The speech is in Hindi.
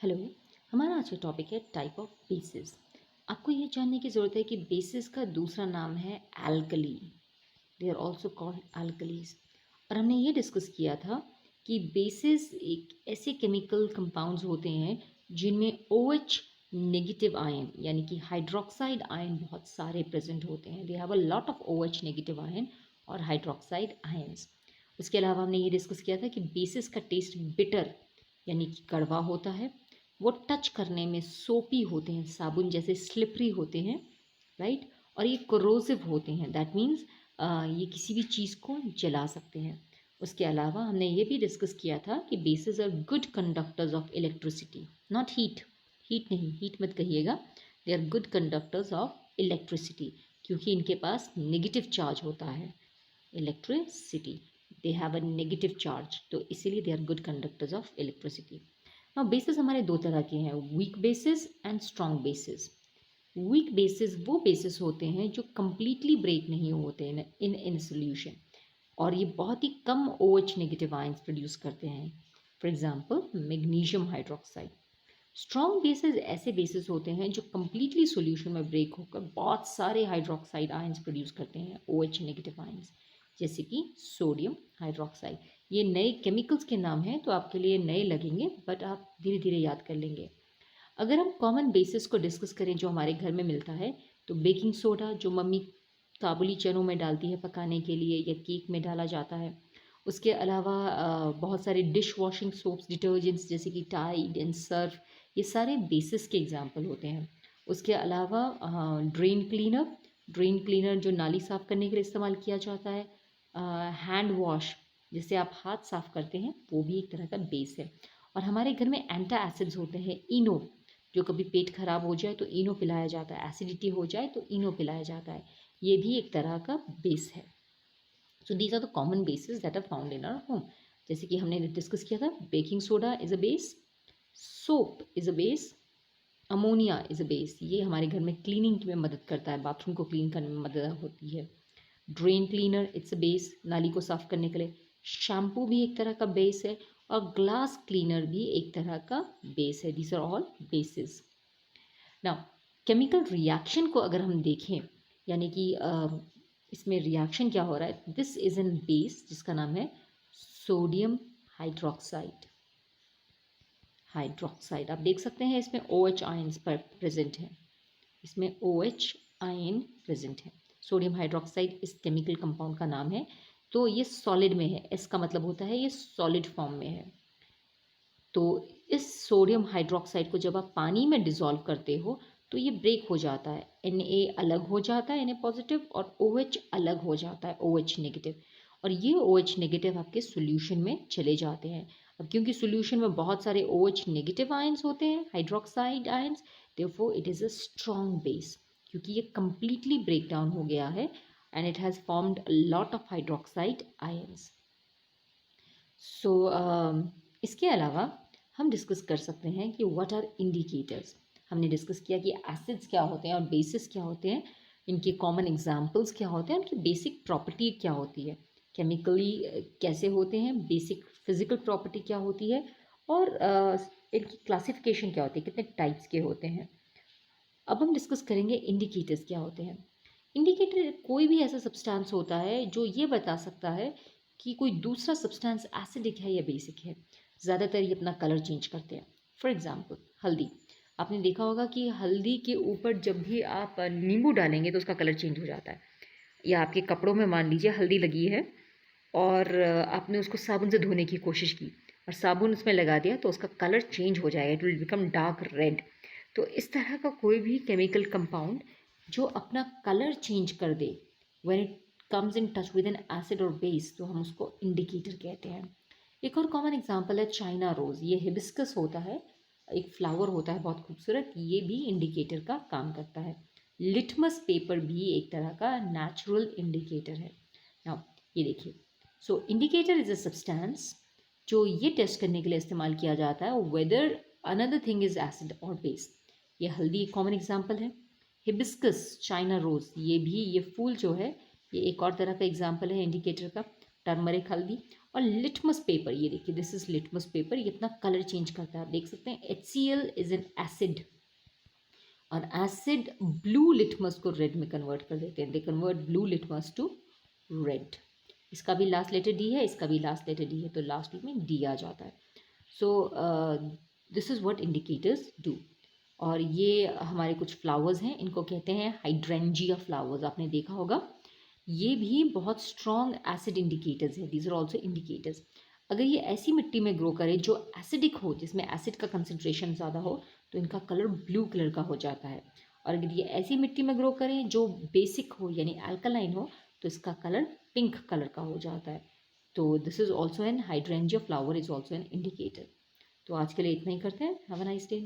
हेलो। हमारा आज का टॉपिक है टाइप ऑफ बेसिस। आपको ये जानने की ज़रूरत है कि बेसिस का दूसरा नाम है alkali. They are also called alkalis. और हमने ये डिस्कस किया था कि बेसिस एक ऐसे केमिकल कंपाउंड्स होते हैं जिनमें OH नेगेटिव आयन यानी कि हाइड्रोक्साइड आयन बहुत सारे प्रेजेंट होते हैं। दे have a lot of OH negative ion और हाइड्रोक्साइड आयन्स। उसके अलावा हमने ये डिस्कस किया था कि बेसिस का टेस्ट बिटर यानी कि कड़वा होता है। वो टच करने में सोपी होते हैं, साबुन जैसे स्लिपरी होते हैं, राइट। और ये कोरोसिव होते हैं, दैट मीन्स ये किसी भी चीज़ को जला सकते हैं। उसके अलावा हमने ये भी डिस्कस किया था कि basis are good conductors of electricity, not heat. Heat नहीं, हीट मत कहिएगा। They are good conductors of electricity क्योंकि इनके पास नेगेटिव चार्ज होता है। Electricity, they have a negative charge, तो इसीलिए they are good conductors of electricity. अब बेसिस हमारे दो तरह के हैं, weak basis and strong basis. Weak basis वो बेसिस होते हैं जो कंप्लीटली ब्रेक नहीं होते हैं इन सोल्यूशन, और ये बहुत ही कम OH नेगेटिव आयंस प्रोड्यूस करते हैं। For example magnesium hydroxide. Strong bases ऐसे बेसिस होते हैं जो कंप्लीटली सॉल्यूशन में ब्रेक होकर बहुत सारे हाइड्रोक्साइड आयंस प्रोड्यूस करते हैं, OH नेगेटिव आयंस, जैसे कि सोडियम हाइड्रोक्साइड। ये नए केमिकल्स के नाम हैं तो आपके लिए नए लगेंगे, बट आप धीरे धीरे याद कर लेंगे। अगर हम कॉमन बेसिस को डिस्कस करें जो हमारे घर में मिलता है, तो बेकिंग सोडा जो मम्मी काबुली चनों में डालती है पकाने के लिए या केक में डाला जाता है। उसके अलावा बहुत सारे डिश वॉशिंग सोप्स, डिटर्जेंट्स जैसे कि टाइड एंड सर्फ, ये सारे बेसिस के एग्जाम्पल होते हैं। उसके अलावा ड्रेन क्लीनर जो नाली साफ़ करने के लिए इस्तेमाल किया जाता है। हैंड वॉश जिससे आप हाथ साफ़ करते हैं, वो भी एक तरह का बेस है। और हमारे घर में एंटा एसिड्स होते हैं, इनो, जो कभी पेट खराब हो जाए तो इनो पिलाया जाता है, एसिडिटी हो जाए तो इनो पिलाया जाता है, ये भी एक तरह का बेस है। So these are the common bases that are found in our home. जैसे कि हमने डिस्कस किया था, baking soda is a base, soap is a base, ammonia is a base. ये हमारे घर में क्लीनिंग में मदद करता है, बाथरूम को क्लीन करने में मदद होती है। Drain cleaner it's a base, नाली को साफ करने के लिए। शैम्पू भी एक तरह का बेस है, और ग्लास क्लीनर भी एक तरह का बेस है। These are all bases. Now chemical reaction को अगर हम देखें, यानी कि इसमें रिएक्शन क्या हो रहा है, दिस इज एन बेस जिसका नाम है सोडियम हाइड्रोक्साइड। हाइड्रोक्साइड आप देख सकते हैं इसमें OH आयंस पर प्रेजेंट है, इसमें OH आयन प्रेजेंट है। सोडियम हाइड्रोक्साइड इस केमिकल कंपाउंड का नाम है। तो ये सॉलिड में है, एस का मतलब होता है ये सॉलिड फॉर्म में है। तो इस सोडियम हाइड्रोक्साइड को जब आप पानी में डिसॉल्व करते हो तो ये ब्रेक हो जाता है, Na अलग हो जाता है, Na पॉजिटिव, और OH अलग हो जाता है, OH नेगेटिव। और ये OH नेगेटिव आपके सॉल्यूशन में चले जाते हैं। अब क्योंकि सॉल्यूशन में बहुत सारे OH नेगेटिव आयंस होते हैं, hydroxide ions, therefore it is a strong base, क्योंकि ये कंप्लीटली ब्रेक डाउन हो गया है and it has formed a lot of hydroxide ions. So इसके अलावा हम डिस्कस कर सकते हैं कि व्हाट आर इंडिकेटर्स। हमने डिस्कस किया कि एसिड्स क्या होते हैं और बेसिस क्या होते हैं, इनके कॉमन एग्जांपल्स क्या होते हैं, उनकी बेसिक प्रॉपर्टी क्या होती है, केमिकली कैसे होते हैं, बेसिक फिजिकल प्रॉपर्टी क्या होती है, और इनकी क्लासिफिकेशन क्या होती है, कितने टाइप्स के होते हैं। अब हम डिस्कस करेंगे इंडिकेटर्स क्या होते हैं। इंडिकेटर कोई भी ऐसा सब्सटेंस होता है जो ये बता सकता है कि कोई दूसरा सब्सटेंस एसिडिक है या बेसिक है। ज़्यादातर ये अपना कलर चेंज करते हैं। फॉर एग्जांपल हल्दी, आपने देखा होगा कि हल्दी के ऊपर जब भी आप नींबू डालेंगे तो उसका कलर चेंज हो जाता है। या आपके कपड़ों में मान लीजिए हल्दी लगी है और आपने उसको साबुन से धोने की कोशिश की और साबुन उसमें लगा दिया तो उसका कलर चेंज हो जाएगा, it will become dark red. तो इस तरह का कोई भी केमिकल कंपाउंड जो अपना कलर चेंज कर दे when it comes in touch with an acid और बेस, तो हम उसको इंडिकेटर कहते हैं। एक और कॉमन एग्जांपल है चाइना रोज़। ये हिबिस्कस होता है, एक फ्लावर होता है बहुत खूबसूरत, ये भी इंडिकेटर का काम करता है। लिटमस पेपर भी एक तरह का नेचुरल इंडिकेटर है। नाउ ये देखिए, सो इंडिकेटर इज अ सब्सटेंस जो ये टेस्ट करने के लिए इस्तेमाल किया जाता है whether another thing is acid और बेस। ये हल्दी एक कॉमन एग्जांपल है। हिबिस्कस, चाइना रोज़, ये भी, ये फूल जो है, ये एक और तरह का एग्जांपल है इंडिकेटर का। टर्मरिक हल्दी, और लिटमस पेपर, ये देखिए दिस इज लिटमस पेपर, ये अपना कलर चेंज करता है, आप देख सकते हैं HCl इज एन एसिड, और एसिड ब्लू लिटमस को रेड में कन्वर्ट कर देते हैं, they convert blue litmus to red. इसका भी लास्ट लेटर डी है, इसका भी लास्ट लेटर डी है, तो लास्ट में डी आ जाता है। So this is what indicators do. और ये हमारे कुछ फ्लावर्स हैं, इनको कहते हैं हाइड्रेंजिया फ्लावर्स, आपने देखा होगा। ये भी बहुत स्ट्रॉन्ग एसिड इंडिकेटर्स है, दीज आर ऑल्सो इंडिकेटर्स। अगर ये ऐसी मिट्टी में ग्रो करे जो एसिडिक हो, जिसमें एसिड का कंसनट्रेशन ज़्यादा हो, तो इनका कलर ब्लू कलर का हो जाता है। और अगर ये ऐसी मिट्टी में ग्रो करें जो बेसिक हो यानी अल्कलाइन हो, तो इसका कलर पिंक कलर का हो जाता है। तो this is also an hydrangea flower is also an indicator. तो आज के लिए इतना ही करते हैं। Have a nice day.